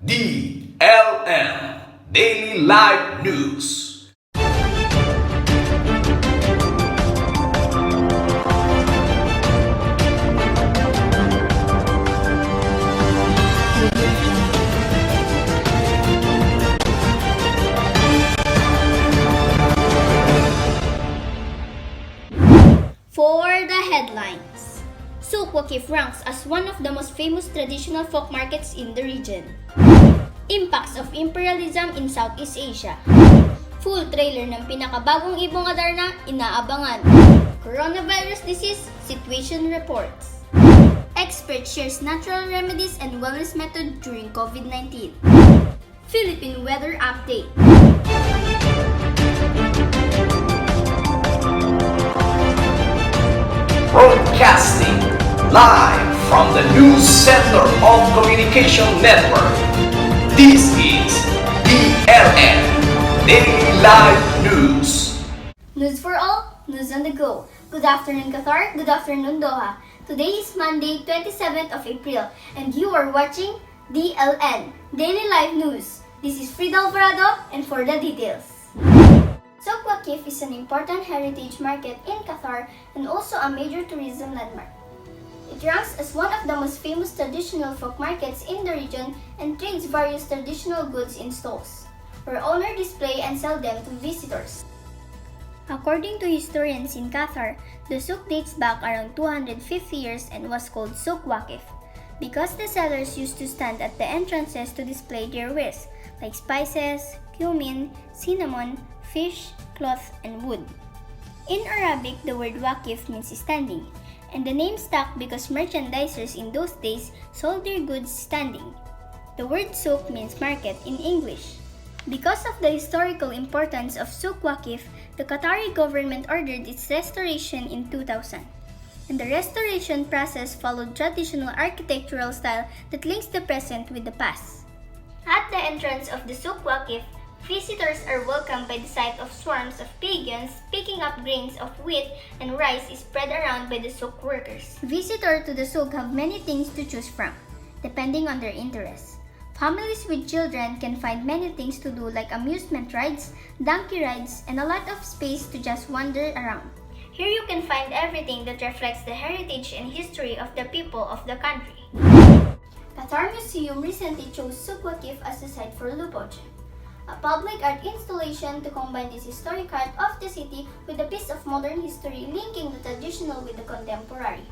DLN Daily Live News. For the headlines, Souk Waqif ranks as one of the most famous traditional folk markets in the region. Impacts of imperialism in Southeast Asia. Full trailer ng pinakabagong Ibong Adarna, inaabangan. Coronavirus disease situation reports. Expert shares natural remedies and wellness method during COVID-19. Philippine weather update. Broadcasting live from the News Center of Communication Network. This is DLN Daily Live News. News for all, news on the go. Good afternoon, Qatar. Good afternoon, Doha. Today is Monday, 27th of April, and you are watching DLN Daily Live News. This is Frida Alvarado, and for the details. Souk Waqif is an important heritage market in Qatar and also a major tourism landmark. It ranks as one of the most famous traditional folk markets in the region and trades various traditional goods in stalls, where owners display and sell them to visitors. According to historians in Qatar, the souk dates back around 250 years and was called Souk Waqif because the sellers used to stand at the entrances to display their wares like spices, cumin, cinnamon, fish, cloth, and wood. In Arabic, the word waqif means standing, and the name stuck because merchandisers in those days sold their goods standing. The word souk means market in English. Because of the historical importance of Souk Waqif, the Qatari government ordered its restoration in 2000. And the restoration process followed traditional architectural style that links the present with the past. At the entrance of the Souk Waqif, visitors are welcomed by the sight of swarms of pigeons picking up grains of wheat and rice spread around by the souk workers. Visitors to the souk have many things to choose from, depending on their interests. Families with children can find many things to do like amusement rides, donkey rides, and a lot of space to just wander around. Here you can find everything that reflects the heritage and history of the people of the country. Qatar Museum recently chose Souk Waqif as the site for Lupoch, a public art installation to combine this historic art of the city with a piece of modern history linking the traditional with the contemporary.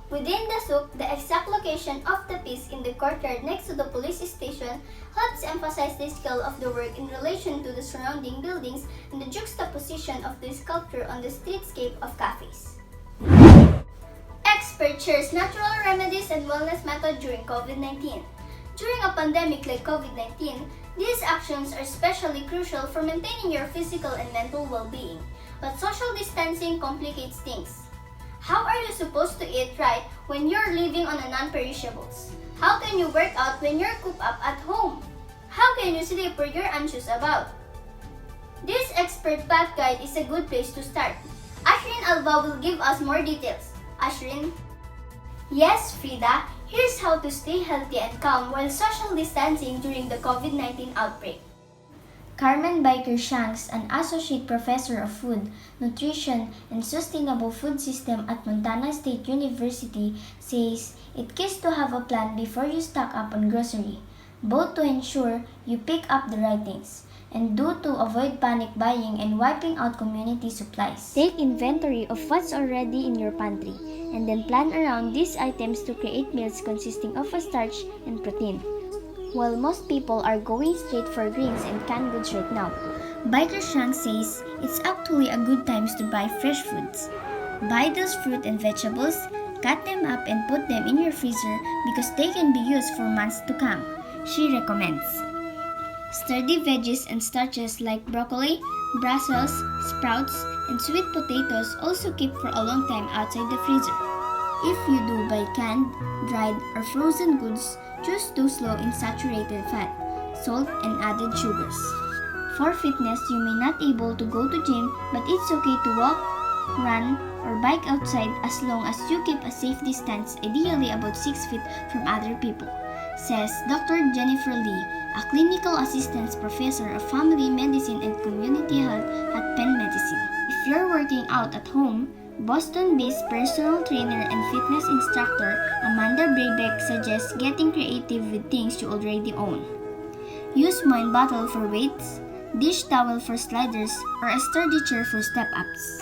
Within the souk, the exact location of the piece in the courtyard next to the police station helps emphasize the scale of the work in relation to the surrounding buildings and the juxtaposition of the sculpture on the streetscape of cafes. Expert shares natural remedies and wellness method during COVID-19. During a pandemic like COVID-19, these actions are especially crucial for maintaining your physical and mental well-being, but social distancing complicates things. How are you supposed to eat right when you're living on a non-perishables? How can you work out when you're cooped up at home? How can you sleep where you're anxious about? This expert path guide is a good place to start. Ashrin Alva will give us more details. Ashrin? Yes, Frida. Here's how to stay healthy and calm while social distancing during the COVID-19 outbreak. Carmen Biker Shanks, an Associate Professor of Food, Nutrition, and Sustainable Food System at Montana State University, says it's key to have a plan before you stock up on grocery, both to ensure you pick up the right things, and to avoid panic buying and wiping out community supplies. Take inventory of what's already in your pantry, and then plan around these items to create meals consisting of a starch and protein. While most people are going straight for greens and canned goods right now, Biker Shank says it's actually a good time to buy fresh foods. Buy those fruit and vegetables, cut them up and put them in your freezer because they can be used for months to come, she recommends. Sturdy veggies and starches like broccoli, Brussels, sprouts, and sweet potatoes also keep for a long time outside the freezer. If you do buy canned, dried, or frozen goods, choose those low in saturated fat, salt, and added sugars. For fitness, you may not be able to go to gym, but it's okay to walk, run, or bike outside as long as you keep a safe distance, ideally about 6 feet from other people, says Dr. Jennifer Lee, a clinical assistant professor of family medicine and community health at Penn Medicine. If you're working out at home, Boston-based personal trainer and fitness instructor Amanda Braybeck suggests getting creative with things you already own. Use wine bottle for weights, dish towel for sliders, or a sturdy chair for step-ups.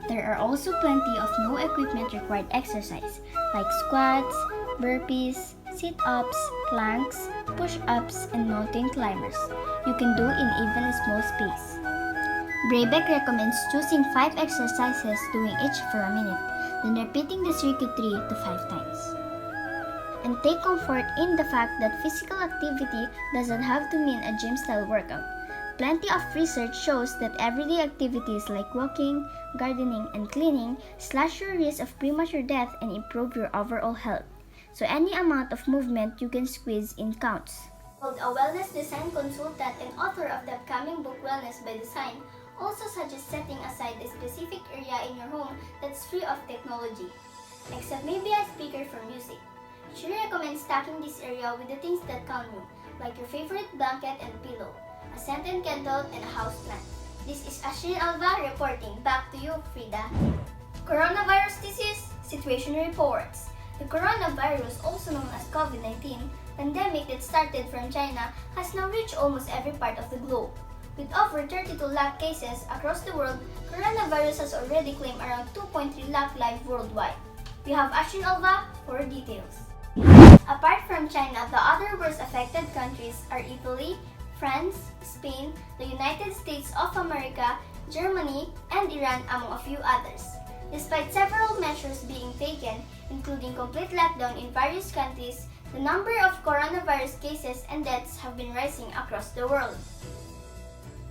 There are also plenty of no equipment required exercise like squats, burpees, sit-ups, planks, push-ups, and mountain climbers. You can do in even a small space. Braybeck recommends choosing 5 exercises, doing each for a minute, then repeating the circuit 3 to 5 times. And take comfort in the fact that physical activity doesn't have to mean a gym-style workout. Plenty of research shows that everyday activities like walking, gardening, and cleaning slash your risk of premature death and improve your overall health. So any amount of movement you can squeeze in counts. A wellness design consultant and author of the upcoming book Wellness by Design also suggests setting aside a specific area in your home that's free of technology, except maybe a speaker for music. She recommends stacking this area with the things that calm you, like your favorite blanket and pillow, a scented candle, and a houseplant. This is Ashrin Alva reporting. Back to you, Frida. Coronavirus disease situation reports. The coronavirus, also known as COVID-19 pandemic that started from China, has now reached almost every part of the globe. With over 32 lakh cases across the world, coronavirus has already claimed around 2.3 lakh lives worldwide. We have Ashrin Alva for details. Apart from China, the other worst affected countries are Italy, France, Spain, the United States of America, Germany, and Iran, among a few others. Despite several measures being taken, including complete lockdown in various countries, the number of coronavirus cases and deaths have been rising across the world.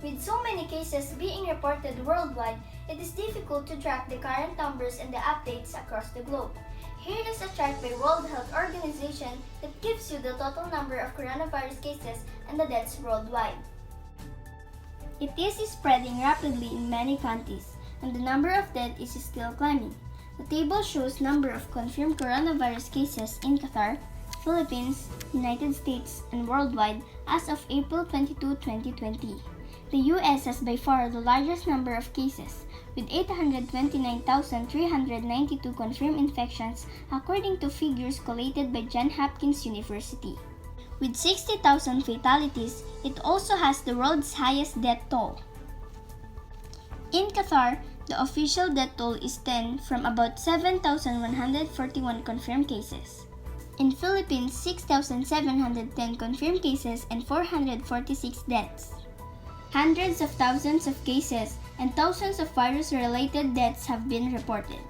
With so many cases being reported worldwide, it is difficult to track the current numbers and the updates across the globe. Here is a chart by World Health Organization that gives you the total number of coronavirus cases and the deaths worldwide. It is spreading rapidly in many countries, and the number of deaths is still climbing. The table shows number of confirmed coronavirus cases in Qatar, Philippines, United States, and worldwide as of April 22, 2020. The US has by far the largest number of cases, with 829,392 confirmed infections according to figures collated by Johns Hopkins University. With 60,000 fatalities, it also has the world's highest death toll. In Qatar, the official death toll is 10 from about 7,141 confirmed cases. In Philippines, 6,710 confirmed cases and 446 deaths. Hundreds of thousands of cases and thousands of virus-related deaths have been reported.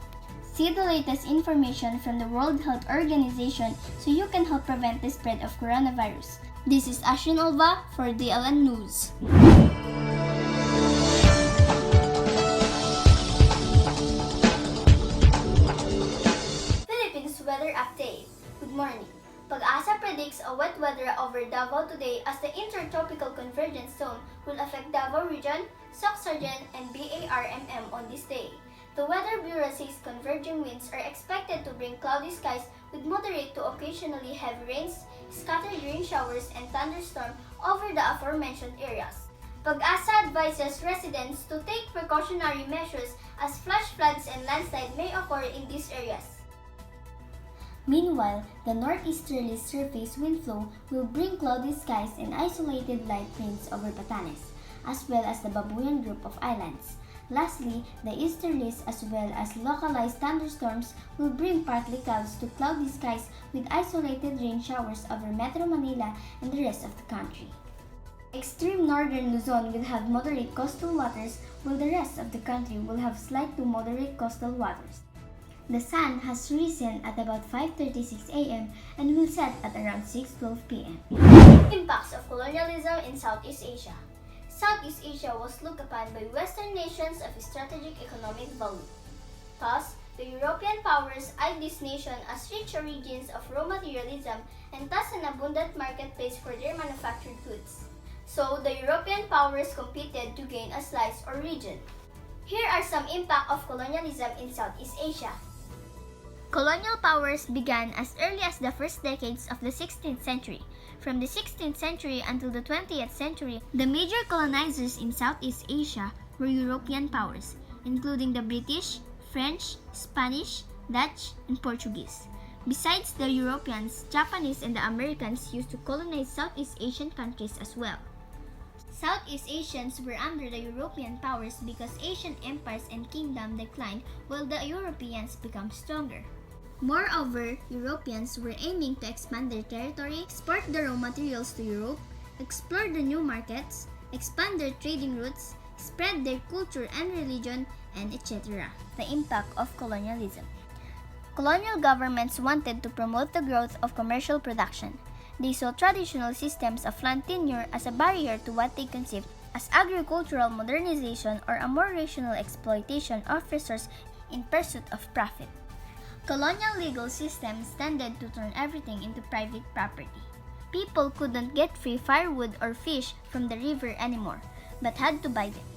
See the latest information from the World Health Organization so you can help prevent the spread of coronavirus. This is Ashrin Alva for DLN News. Philippines Weather Update. Good morning. Pag-asa predicts a wet weather over Davao today as the intertropical convergence zone will affect Davao Region, Sorsogon, and BARMM on this day. The Weather Bureau says converging winds are expected to bring cloudy skies with moderate to occasionally heavy rains, scattered rain showers, and thunderstorms over the aforementioned areas. Pag-asa advises residents to take precautionary measures as flash floods and landslide may occur in these areas. Meanwhile, the northeasterly surface wind flow will bring cloudy skies and isolated light rains over Batanes, as well as the Babuyan group of islands. Lastly, the easterlies as well as localized thunderstorms will bring partly clouds to cloudy skies with isolated rain showers over Metro Manila and the rest of the country. Extreme northern Luzon will have moderate coastal waters, while the rest of the country will have slight to moderate coastal waters. The sun has risen at about 5:36 a.m. and will set at around 6:12 p.m. Impacts of colonialism in Southeast Asia. Southeast Asia was looked upon by Western nations of strategic economic value. Thus, the European powers eyed this nation as rich origins of raw materialism and thus an abundant marketplace for their manufactured goods. So, the European powers competed to gain a slice or region. Here are some impact of colonialism in Southeast Asia. Colonial powers began as early as the first decades of the 16th century, From the 16th century until the 20th century, the major colonizers in Southeast Asia were European powers, including the British, French, Spanish, Dutch, and Portuguese. Besides the Europeans, Japanese and the Americans used to colonize Southeast Asian countries as well. Southeast Asians were under the European powers because Asian empires and kingdoms declined while the Europeans became stronger. Moreover, Europeans were aiming to expand their territory, export the raw materials to Europe, explore the new markets, expand their trading routes, spread their culture and religion, and etc. The impact of colonialism. Colonial governments wanted to promote the growth of commercial production. They saw traditional systems of land tenure as a barrier to what they conceived as agricultural modernization or a more rational exploitation of resources in pursuit of profit. Colonial legal systems tended to turn everything into private property. People couldn't get free firewood or fish from the river anymore, but had to buy them.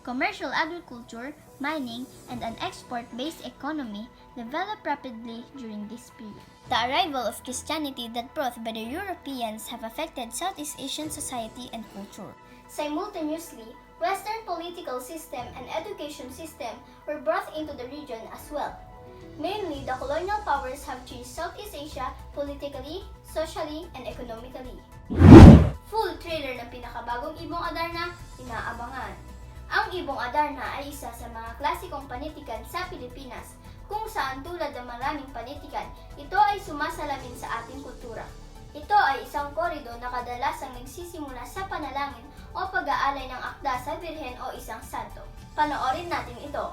Commercial agriculture, mining, and an export-based economy developed rapidly during this period. The arrival of Christianity that brought by the Europeans have affected Southeast Asian society and culture. Simultaneously, Western political system and education system were brought into the region as well. Mainly, the colonial powers have changed Southeast Asia politically, socially, and economically. Full trailer ng pinakabagong Ibong Adarna, inaabangan. Ang Ibong Adarna ay isa sa mga klasikong panitikan sa Pilipinas kung saan tulad ng maraming panitikan, ito ay sumasalamin sa ating kultura. Ito ay isang korido na kadalasang nagsisimula sa panalangin o pag-aalay ng akda sa birhen o isang santo. Panoorin natin ito.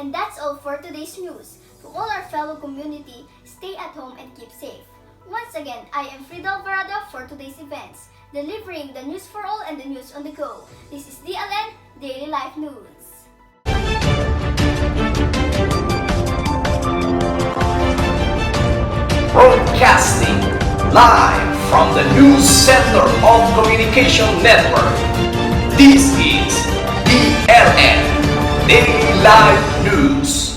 And that's all for today's news. To all our fellow community, stay at home and keep safe. Once again, I am Frida Alvarado for today's events, delivering the news for all and the news on the go. This is DLN, Daily Life News. Broadcasting live from the News Center of Communication Network. This is DLN, Daily Live News.